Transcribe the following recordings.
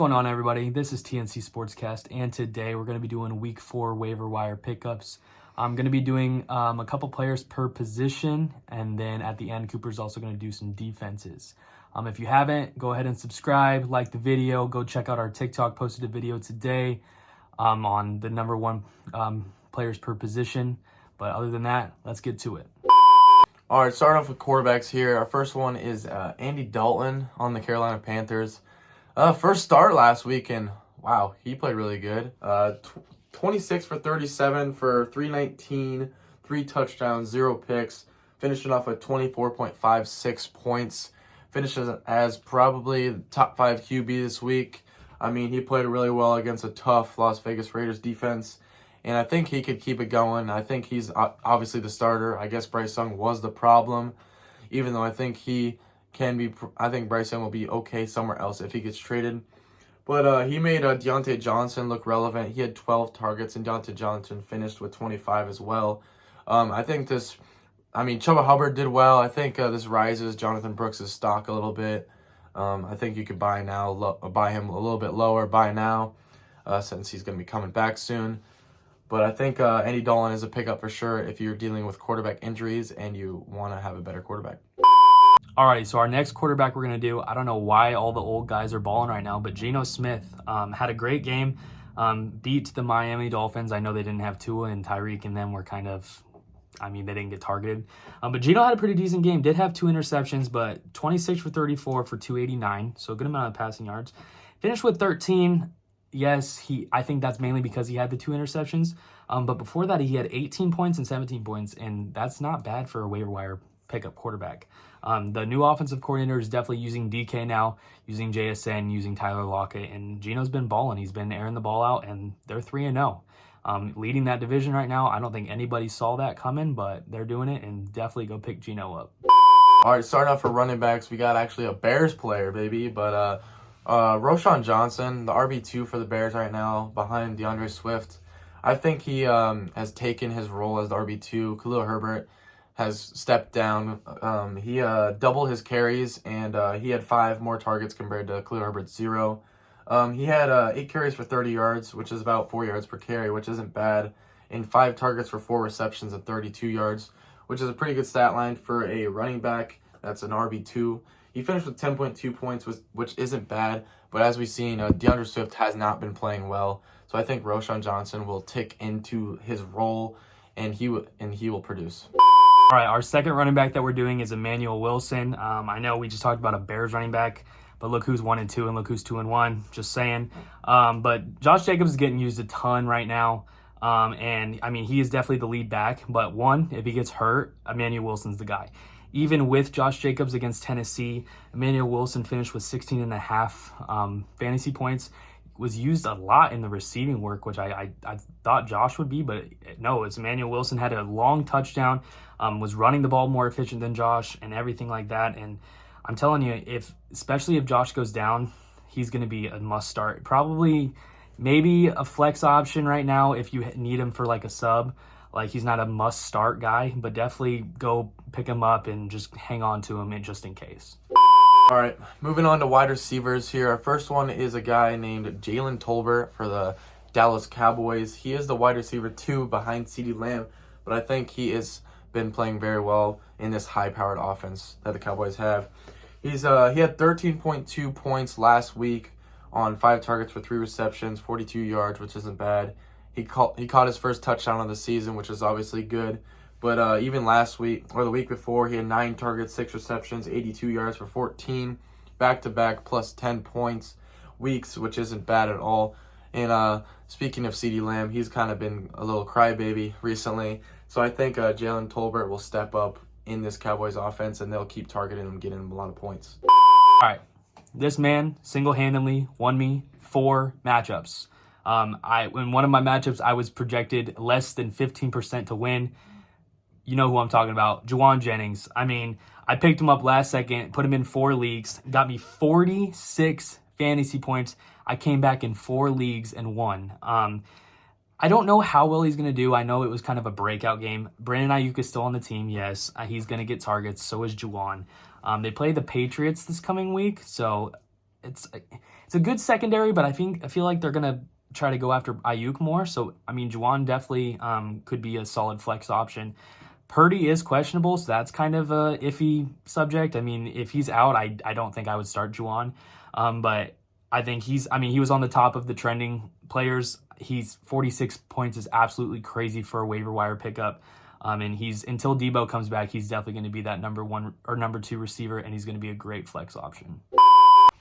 going on, everybody? This is TNC Sportscast, and today we're going to be doing Week 4 waiver wire pickups. I'm going to be doing a couple players per position, and then at the end, Cooper's also going to do some defenses. If you haven't, go ahead and subscribe, like the video, go check out our TikTok, posted a video today on the number one players per position. But other than that, let's get to it. All right, starting off with quarterbacks here. Our first one is Andy Dalton on the Carolina Panthers. First start last week, and wow, he played really good. 26 for 37 for 319, 3 touchdowns, 0 picks, finishing off with 24.56 points. Finishes as probably the top 5 QB this week. I mean, he played really well against a tough Las Vegas Raiders defense, and I think he could keep it going. I think he's obviously the starter. I guess Bryce Young was the problem, even though I think I think Bryce Young will be okay somewhere else if he gets traded. But he made Deontay Johnson look relevant. He had 12 targets, and Deontay Johnson finished with 25 as well. Chuba Hubbard did well. I think this rises Jonathan Brooks' stock a little bit. I think you could buy him a little bit lower, buy now, since he's going to be coming back soon. But I think Andy Dalton is a pickup for sure if you're dealing with quarterback injuries and you want to have a better quarterback. Alrighty, so our next quarterback we're going to do, I don't know why all the old guys are balling right now, but Geno Smith had a great game, beat the Miami Dolphins. I know they didn't have Tua, and Tyreek and them were they didn't get targeted. But Geno had a pretty decent game, did have 2 interceptions, but 26 for 34 for 289, so a good amount of passing yards. Finished with 13. Yes, I think that's mainly because he had the 2 interceptions, but before that he had 18 points and 17 points, and that's not bad for a waiver wire pickup quarterback. The new offensive coordinator is definitely using DK now, using JSN, using Tyler Lockett, and Geno's been balling. He's been airing the ball out, and they're 3-0. Leading that division right now. I don't think anybody saw that coming, but they're doing it, and definitely go pick Geno up. All right, starting off for running backs, we got actually a Bears player, baby, but Roschon Johnson, the RB2 for the Bears right now, behind DeAndre Swift. I think he has taken his role as the RB2. Khalil Herbert has stepped down. He doubled his carries, and he had 5 more targets compared to Khalil Herbert's 0. He had 8 carries for 30 yards, which is about 4 yards per carry, which isn't bad, and 5 targets for 4 receptions at 32 yards, which is a pretty good stat line for a running back that's an RB2. He finished with 10.2 points, which isn't bad, but as we've seen, DeAndre Swift has not been playing well, so I think Roschon Johnson will tick into his role, and he will produce. All right, our second running back that we're doing is Emmanuel Wilson. I know we just talked about a Bears running back, but look who's 1-2 and look who's 2-1. Just saying. But Josh Jacobs is getting used a ton right now. He is definitely the lead back. But if he gets hurt, Emmanuel Wilson's the guy. Even with Josh Jacobs against Tennessee, Emmanuel Wilson finished with 16.5 fantasy points. Was used a lot in the receiving work, which I thought Josh would be, but no, it's Emmanuel Wilson. Had a long touchdown, was running the ball more efficient than Josh and everything like that. And I'm telling you, especially if Josh goes down, he's going to be a must start. Probably maybe a flex option right now if you need him for like a sub. Like, he's not a must start guy, but definitely go pick him up and just hang on to him just in case. All right, moving on to wide receivers here. Our first one is a guy named Jalen Tolbert for the Dallas Cowboys. He is the wide receiver 2 behind CeeDee Lamb, but I think he has been playing very well in this high-powered offense that the Cowboys have. He had 13.2 points last week on 5 targets for 3 receptions, 42 yards, which isn't bad. He caught his first touchdown of the season, which is obviously good. But even last week, or the week before, he had 9 targets, 6 receptions, 82 yards for 14, back-to-back plus 10 points weeks, which isn't bad at all. And speaking of CeeDee Lamb, he's kind of been a little crybaby recently. So I think Jalen Tolbert will step up in this Cowboys offense, and they'll keep targeting him, getting him a lot of points. All right. This man single-handedly won me 4 matchups. In one of my matchups, I was projected less than 15% to win. You know who I'm talking about, Juwan Jennings. I picked him up last second, put him in 4 leagues, got me 46 fantasy points. I came back in 4 leagues and won. I don't know how well he's going to do. I know it was kind of a breakout game. Brandon Ayuk is still on the team, yes. He's going to get targets, so is Juwan. They play the Patriots this coming week, so it's a good secondary, but I feel like they're gonna try to go after Ayuk more. So I mean, Juwan definitely could be a solid flex option. Purdy is questionable, so that's kind of a iffy subject. I mean, if he's out, I don't think I would start Juwan. But I think he was on the top of the trending players. He's 46 points is absolutely crazy for a waiver wire pickup. And until Debo comes back, he's definitely going to be that number 1 or number 2 receiver, and he's going to be a great flex option.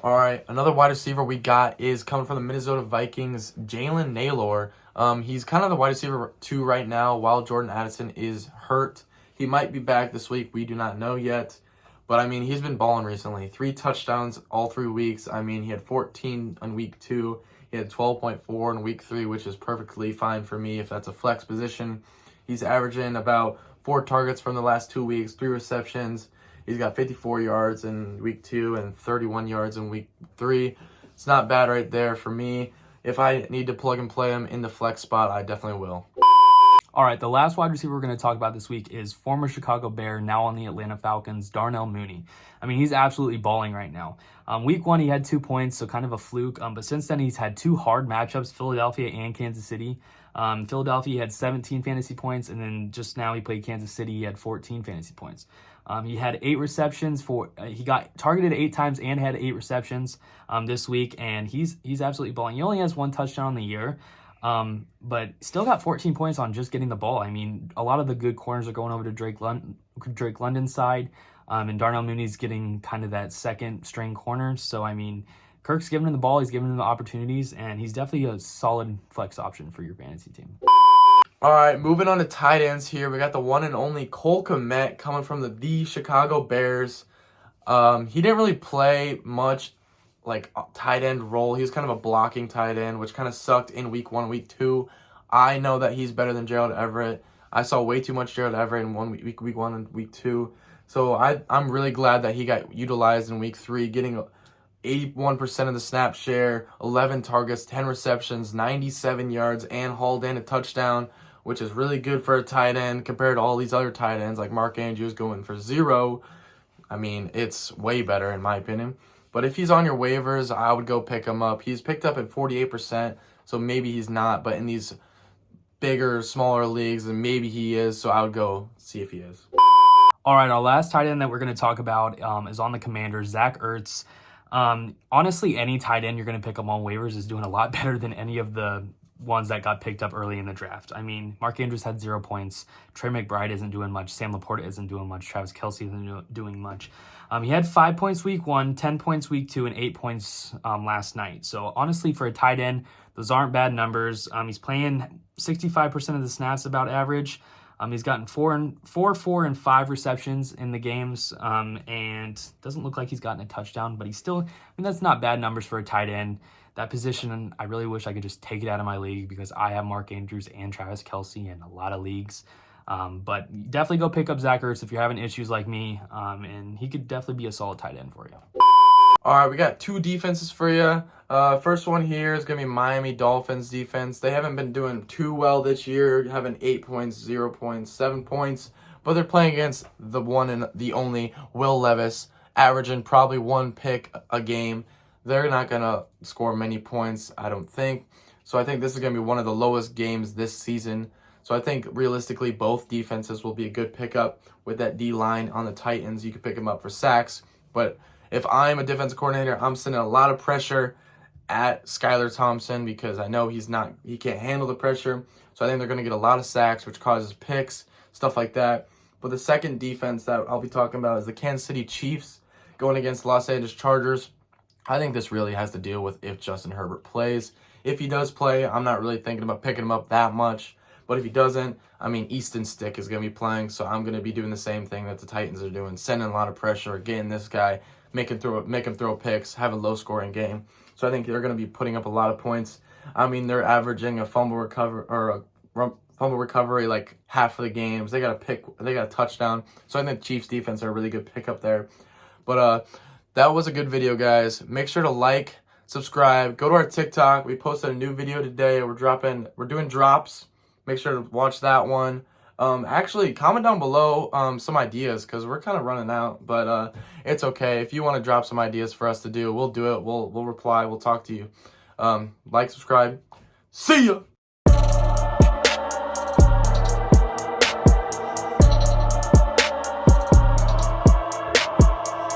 All right, another wide receiver we got is coming from the Minnesota Vikings, Jalen Nailor. He's kind of the wide receiver 2 right now while Jordan Addison is hurt. He might be back this week. We do not know yet. But, I mean, he's been balling recently. 3 touchdowns all 3 weeks. I mean, he had 14 on week 2. He had 12.4 in week 3, which is perfectly fine for me if that's a flex position. He's averaging about 4 targets from the last 2 weeks, 3 receptions. He's got 54 yards in week 2 and 31 yards in week 3. It's not bad right there for me. If I need to plug and play him in the flex spot, I definitely will. All right, the last wide receiver we're going to talk about this week is former Chicago Bear, now on the Atlanta Falcons, Darnell Mooney. I mean, he's absolutely balling right now. Week 1, he had 2 points, so kind of a fluke. But since then, he's had 2 hard matchups, Philadelphia and Kansas City. Philadelphia, he had 17 fantasy points, and then just now he played Kansas City, he had 14 fantasy points. He had 8 receptions he got targeted 8 times and had 8 receptions this week, and he's absolutely balling. He only has 1 touchdown on the year. But still got 14 points on just getting the ball. I mean, a lot of the good corners are going over to Drake London's side, and Darnell Mooney's getting kind of that second string corner. So, I mean, Kirk's giving him the ball, he's giving him the opportunities, and he's definitely a solid flex option for your fantasy team. All right, moving on to tight ends here. We got the one and only Cole Kmet coming from the Chicago Bears. He didn't really play much like tight end role. He was kind of a blocking tight end, which kind of sucked in week 1, week 2. I know that he's better than Gerald Everett. I saw way too much Gerald Everett in week 1 and week 2. So I'm really glad that he got utilized in week 3, getting 81% of the snap share, 11 targets, 10 receptions, 97 yards, and hauled in a touchdown, which is really good for a tight end compared to all these other tight ends like Mark Andrews going for 0. I mean, it's way better in my opinion. But if he's on your waivers, I would go pick him up. He's picked up at 48%, so maybe he's not. But in these bigger, smaller leagues, then maybe he is. So I would go see if he is. All right, our last tight end that we're going to talk about is on the Commanders, Zach Ertz. Honestly, any tight end you're going to pick up on waivers is doing a lot better than any of the ones that got picked up early in the draft. I mean, Mark Andrews had 0 points. Trey McBride isn't doing much. Sam Laporta isn't doing much. Travis Kelce isn't doing much. He had 5 points week 1, 10 points week 2, and 8 points last night. So honestly, for a tight end, those aren't bad numbers. He's playing 65% of the snaps about average. He's gotten 4, and 5 receptions in the games, and doesn't look like he's gotten a touchdown, but that's not bad numbers for a tight end. That position, I really wish I could just take it out of my league because I have Mark Andrews and Travis Kelce in a lot of leagues. But definitely go pick up Zach Ertz if you're having issues like me, and he could definitely be a solid tight end for you. All right, we got 2 defenses for you. First one here is going to be Miami Dolphins defense. They haven't been doing too well this year, having 8 points, 0 points, 7 points, but they're playing against the one and the only Will Levis, averaging probably 1 pick a game. They're not going to score many points, I don't think. So I think this is going to be one of the lowest games this season. So I think realistically both defenses will be a good pickup with that D-line on the Titans. You could pick them up for sacks. But if I'm a defensive coordinator, I'm sending a lot of pressure at Skylar Thompson because I know he can't handle the pressure. So I think they're going to get a lot of sacks, which causes picks, stuff like that. But the second defense that I'll be talking about is the Kansas City Chiefs going against Los Angeles Chargers. I think this really has to deal with if Justin Herbert plays. If he does play, I'm not really thinking about picking him up that much. But if he doesn't, I mean, Easton Stick is going to be playing, so I'm going to be doing the same thing that the Titans are doing, sending a lot of pressure, getting this guy, make him throw picks, have a low-scoring game. So I think they're going to be putting up a lot of points. I mean, they're averaging a fumble recovery like half of the games. They got a touchdown. So I think the Chiefs defense are a really good pickup there. But that was a good video, guys. Make sure to like, subscribe, go to our TikTok. We posted a new video today. We're doing drops. Make sure to watch that one. Actually, comment down below some ideas because we're kind of running out, but it's okay. If you want to drop some ideas for us to do, we'll do it. We'll reply. We'll talk to you. Like, subscribe. See ya!